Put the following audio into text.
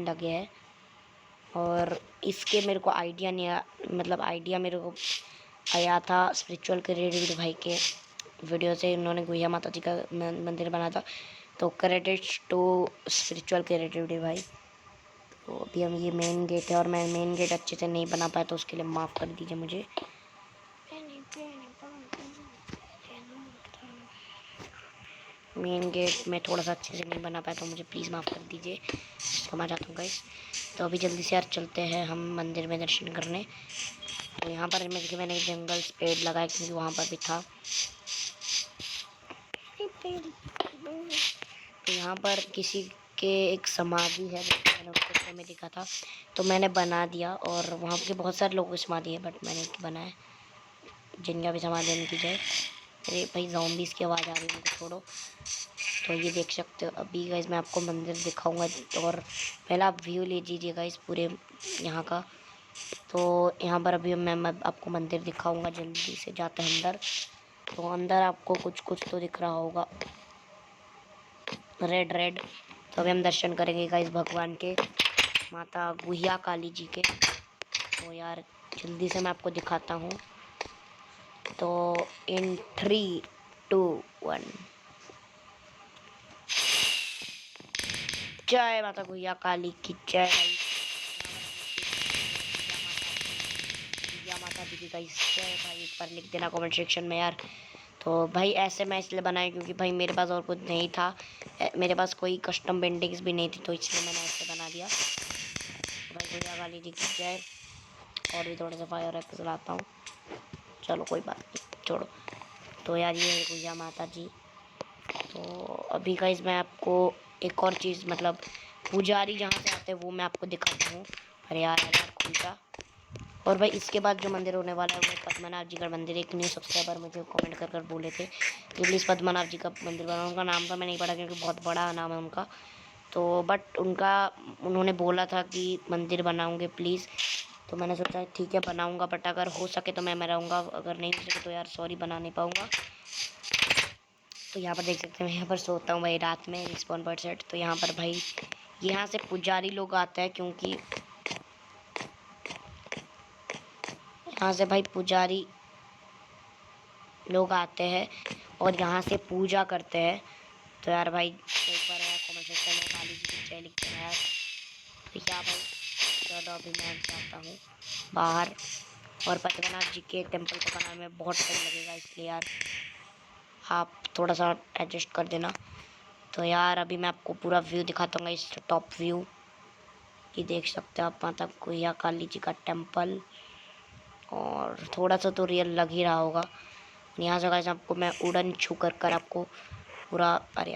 लगे हैं। और इसके मेरे को आइडिया नहीं आया, मतलब आइडिया मेरे को आया था स्पिरिचुअल क्रिएटिविटी भाई के वीडियो से। इन्होंने गुहिया माता जी का मंदिर बना था, तो क्रेडिट्स टू स्पिरिचुअल क्रिएटिविटी भाई। तो अभी हम ये मेन गेट है और मैं मेन गेट अच्छे से नहीं बना पाया, तो उसके लिए माफ़ कर दीजिए मुझे। मेन गेट में थोड़ा सा अच्छे से नहीं बना पाया, तो मुझे प्लीज़ माफ़ कर दीजिए, क्षमा चाहता हूँ गाइस। तो अभी जल्दी से यार चलते हैं हम मंदिर में दर्शन करने। तो यहाँ पर मैंने जंगल पेड़ लगाया क्योंकि वहाँ पर भी था। तो यहाँ पर किसी के एक समाधि है, मैंने उसको में देखा था, तो मैंने बना दिया। और वहाँ के बहुत सारे लोगों की समाधि है, बट मैंने बनाया, जिनका भी समाधि उनकी जय। अरे भाई ज़ॉम्बीज़ की आवाज़ आ रही है, उनको छोड़ो। तो ये देख सकते हो। अभी गाइस मैं आपको मंदिर दिखाऊंगा, और पहला आप व्यू ले लीजिएगा इस पूरे यहाँ का। तो यहाँ पर अभी मैं आपको मंदिर दिखाऊंगा, जल्दी से जाते हैं अंदर। तो अंदर आपको कुछ कुछ तो दिख रहा होगा, रेड रेड। तो अभी हम दर्शन करेंगे गाइस भगवान के, माता गुहिया काली जी के। तो यार जल्दी से मैं आपको दिखाता हूँ। तो इन 3, 2, 1 जय माता गुहिया काली की जय। गुहिया माता जी की जय भाई, एक बार लिख देना कमेंट सेक्शन में यार। तो भाई ऐसे मैं इसलिए बनाया क्योंकि भाई मेरे पास और कुछ नहीं था, मेरे पास कोई कस्टम पेंटिंग्स भी नहीं थी, तो इसलिए मैंने ऐसे बना दिया। तो भाई गुहिया काली जी की जय। और भी थोड़ा सा फायर रख चलाता हूँ, चलो कोई बात नहीं, छोड़ो। तो यार ये है गुहिया माता जी। तो अभी गाइस मैं आपको एक और चीज़, मतलब पुजारी जहाँ से आते हैं वो मैं आपको दिखाता हूँ। अरे यार यार खुलता। और भाई इसके बाद जो मंदिर होने वाला है वो पद्मनाभ जी का मंदिर। एक न्यू सब्सक्राइबर मुझे कमेंट कर बोले थे कि प्लीज़ पद्मनाभ जी का मंदिर बनाओ। उनका नाम तो मैं नहीं पढ़ा क्योंकि बहुत बड़ा नाम है उनका, तो बट उन्होंने बोला था कि मंदिर बनाऊँगे प्लीज़। तो मैंने सोचा ठीक है बनाऊँगा, बट अगर हो सके तो मैं रहूँगा, अगर नहीं हो सके तो यार सॉरी बना नहीं पाऊँगा। तो यहाँ पर देख सकते हैं मैं यहाँ पर सोता हूँ भाई रात में, रिस्पॉन पर सेट। तो यहाँ पर भाई यहाँ से पुजारी लोग आते हैं, क्योंकि यहाँ से भाई पुजारी लोग आते हैं और यहाँ से पूजा करते हैं। तो यार भाई एक बार यार कमेंट सेक्शन में काली जी की जय लिखते हैं यार। तो क्या भाई चलो अभी मैं जाता हूँ बाहर, और पद्मनाभ जी के टेम्पल को बनाने में बहुत टाइम लगेगा, इसलिए यार आप थोड़ा सा एडजस्ट कर देना। तो यार अभी मैं आपको पूरा व्यू दिखाता हूँ, इस टॉप व्यू ये देख सकते हो आप, माता गुहिया काली जी का टेम्पल। और थोड़ा सा तो रियल लग ही रहा होगा। यहाँ से गाइस आपको मैं उड़न छू कर आपको पूरा, अरे